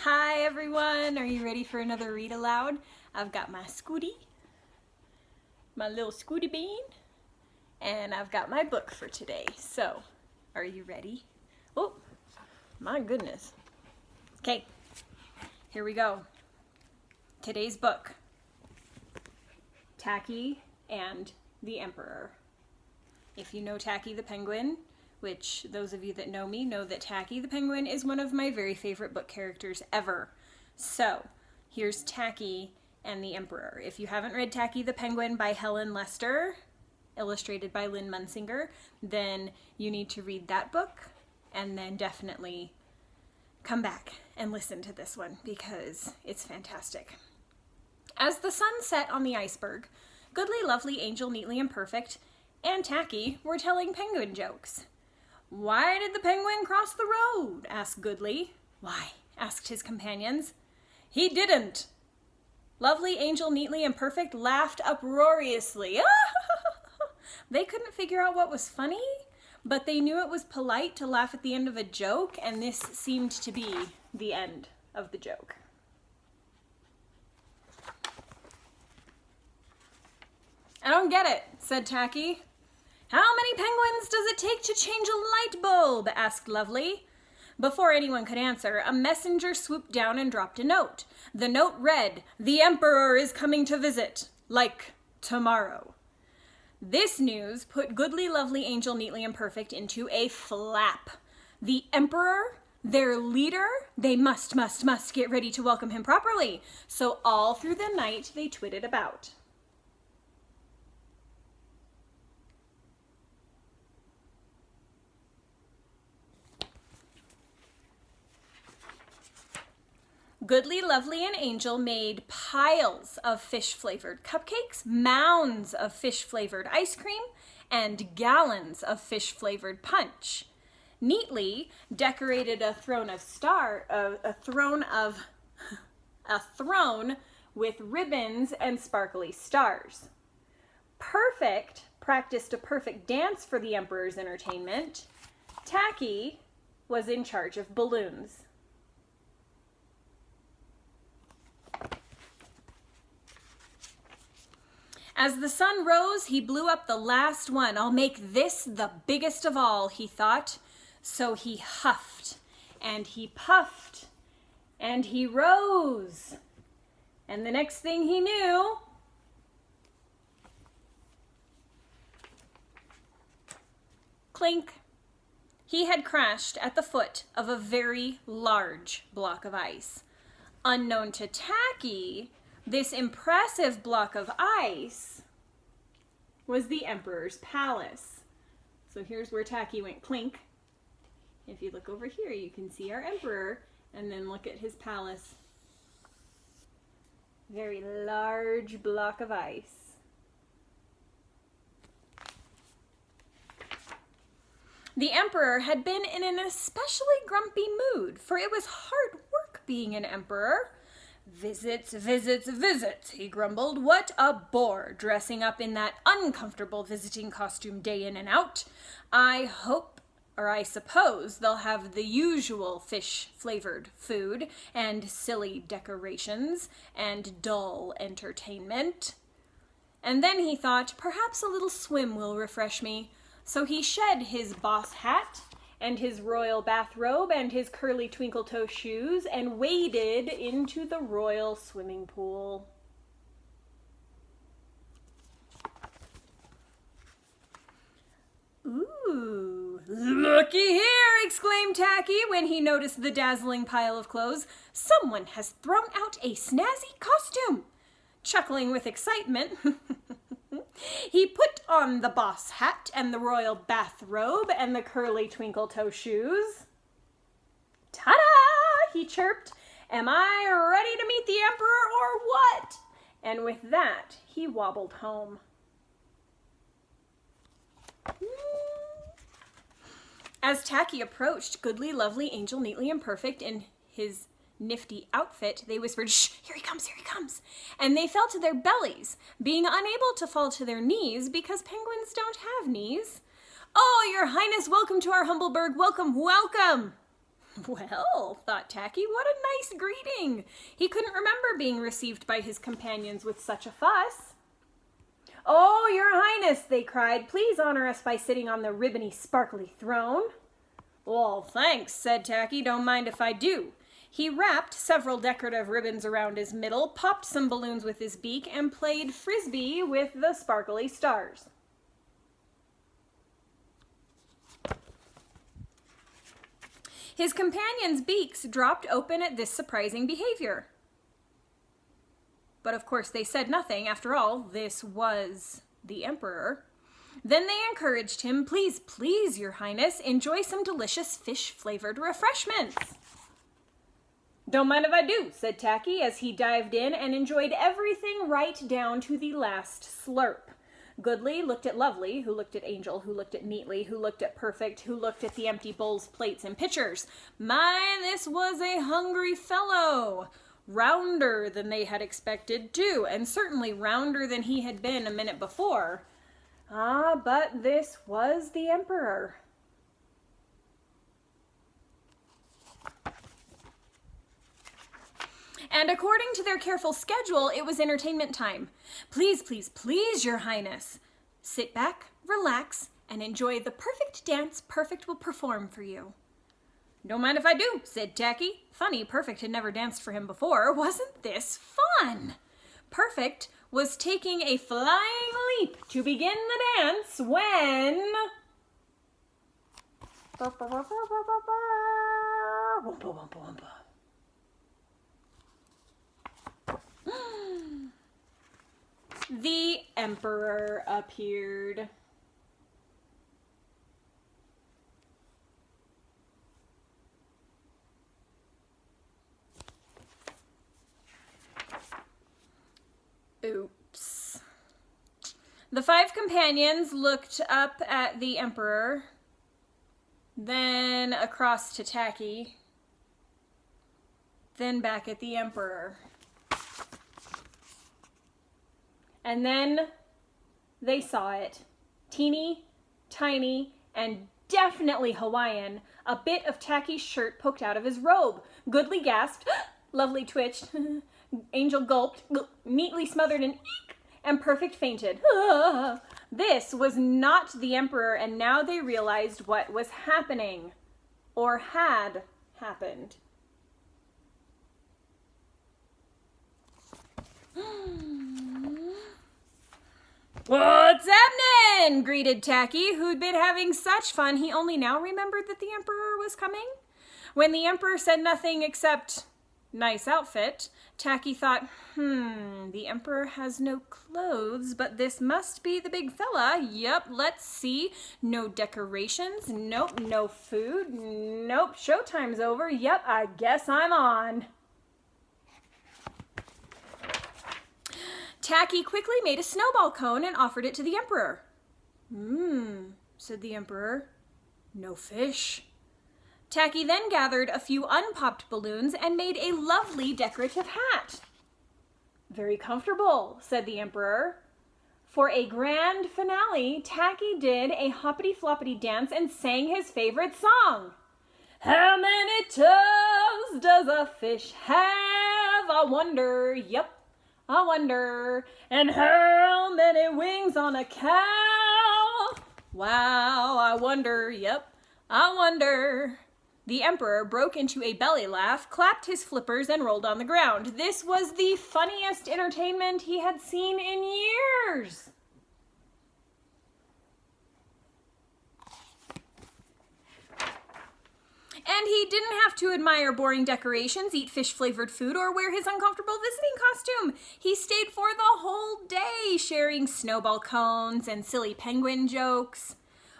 Hi everyone, are you ready for another read aloud? I've got my Scooty, my little Scooty bean, and I've got my book for today. So, are you ready? Oh, my goodness. Okay, here we go. Today's book, Tacky and the Emperor. If you know Tacky the Penguin, which those of you that know me know that Tacky the Penguin is one of my very favorite book characters ever. So, here's Tacky and the Emperor. If you haven't read Tacky the Penguin by Helen Lester, illustrated by Lynn Munsinger, then you need to read that book and then definitely come back and listen to this one because it's fantastic. As the sun set on the iceberg, Goodly, Lovely, Angel, Neatly, and Perfect, and Tacky were telling penguin jokes. "Why did the penguin cross the road?" asked Goodly. "Why?" asked his companions. "He didn't." Lovely, Angel, Neatly, and Perfect laughed uproariously. They couldn't figure out what was funny, but they knew it was polite to laugh at the end of a joke, and this seemed to be the end of the joke. "I don't get it," said Tacky. "How many penguins does it take to change a light bulb?" asked Lovely. Before anyone could answer, a messenger swooped down and dropped a note. The note read, "The Emperor is coming to visit, like tomorrow." This news put Goodly, Lovely, Angel, Neatly, and Perfect into a flap. The Emperor, their leader, they must get ready to welcome him properly. So all through the night they twitted about. Goodly, Lovely, and Angel made piles of fish-flavored cupcakes, mounds of fish-flavored ice cream, and gallons of fish-flavored punch. Neatly decorated a throne with ribbons and sparkly stars. Perfect practiced a perfect dance for the Emperor's entertainment. Tacky was in charge of balloons. As the sun rose, he blew up the last one. "I'll make this the biggest of all," he thought. So he huffed, and he puffed, and he rose. And the next thing he knew, clink, he had crashed at the foot of a very large block of ice. Unknown to Tacky, this impressive block of ice was the Emperor's palace. So here's where Tacky went clink. If you look over here, you can see our Emperor, and then look at his palace. Very large block of ice. The Emperor had been in an especially grumpy mood, for it was hard work being an emperor. "Visits, visits, visits," he grumbled. "What a bore, dressing up in that uncomfortable visiting costume day in and out. I suppose they'll have the usual fish-flavored food and silly decorations and dull entertainment." And then he thought, perhaps a little swim will refresh me. So he shed his boss hat and his royal bathrobe and his curly twinkle-toe shoes and waded into the royal swimming pool. "Ooh, looky here," exclaimed Tacky when he noticed the dazzling pile of clothes. "Someone has thrown out a snazzy costume." Chuckling with excitement, he put on the boss hat and the royal bathrobe and the curly twinkle-toe shoes. "Ta-da!" he chirped. "Am I ready to meet the Emperor or what?" And with that, he wobbled home. As Tacky approached Goodly, Lovely, Angel, Neatly, and Perfect in his nifty outfit, they whispered, "Shh, here he comes, here he comes." And they fell to their bellies, being unable to fall to their knees because penguins don't have knees. "Oh, your highness, welcome to our humble burg. Welcome, welcome." Well, thought Tacky, what a nice greeting. He couldn't remember being received by his companions with such a fuss. "Oh, your highness," they cried, "please honor us by sitting on the ribbony, sparkly throne." "Well, thanks," said Tacky, "don't mind if I do." He wrapped several decorative ribbons around his middle, popped some balloons with his beak, and played frisbee with the sparkly stars. His companions' beaks dropped open at this surprising behavior. But of course they said nothing. After all, this was the emperor. Then they encouraged him, "Please, please, your highness, enjoy some delicious fish-flavored refreshments." "Don't mind if I do," said Tacky as he dived in and enjoyed everything right down to the last slurp. Goodly looked at Lovely, who looked at Angel, who looked at Neatly, who looked at Perfect, who looked at the empty bowls, plates, and pitchers. My, this was a hungry fellow. Rounder than they had expected, too, and certainly rounder than he had been a minute before. But this was the emperor. And according to their careful schedule, it was entertainment time. "Please, please, please, your highness. Sit back, relax, and enjoy the perfect dance Perfect will perform for you." "Don't mind if I do," said Tacky. Funny, Perfect had never danced for him before. Wasn't this fun? Perfect was taking a flying leap to begin the dance when... the emperor appeared. Oops. The 5 companions looked up at the emperor, then across to Tacky, then back at the emperor. And then they saw it. Teeny, tiny, and definitely Hawaiian. A bit of Tacky's shirt poked out of his robe. Goodly gasped. Lovely twitched. Angel gulped. Neatly smothered an eek. And Perfect fainted. This was not the emperor, and now they realized what was happening. Or had happened. "What's happening?" greeted Tacky, who'd been having such fun he only now remembered that the emperor was coming. When the emperor said nothing except, "Nice outfit," Tacky thought, the emperor has no clothes, but this must be the big fella. Yup, let's see. No decorations. Nope, no food. Nope, showtime's over. Yup, I guess I'm on. Tacky quickly made a snowball cone and offered it to the emperor. Said the emperor. "No fish." Tacky then gathered a few unpopped balloons and made a lovely decorative hat. "Very comfortable," said the emperor. For a grand finale, Tacky did a hoppity-floppity dance and sang his favorite song. "How many toes does a fish have? I wonder, yep, I wonder. And how many wings on a cow? Wow, I wonder, yep, I wonder." The emperor broke into a belly laugh, clapped his flippers, and rolled on the ground. This was the funniest entertainment he had seen in years. And he didn't have to admire boring decorations, eat fish-flavored food, or wear his uncomfortable visiting costume. He stayed for the whole day, sharing snowball cones and silly penguin jokes.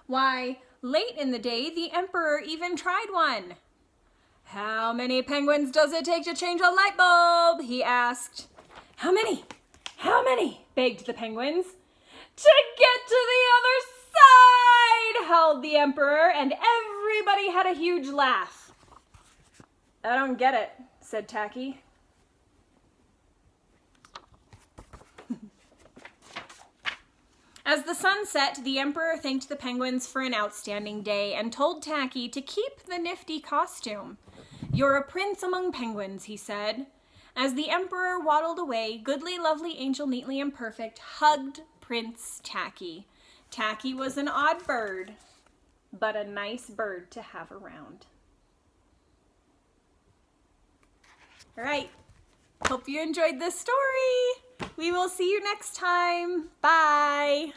Why, late in the day, the emperor even tried one. "How many penguins does it take to change a light bulb?" he asked. "How many? How many?" begged the penguins. "To get to the other side," howled the emperor, and everybody had a huge laugh. "I don't get it," said Tacky. As the sun set, the emperor thanked the penguins for an outstanding day and told Tacky to keep the nifty costume. "You're a prince among penguins," he said. As the emperor waddled away, goodly, lovely Angel Neatly and Perfect hugged Prince Tacky. Tacky was an odd bird, but a nice bird to have around. All right, hope you enjoyed this story. We will see you next time. Bye.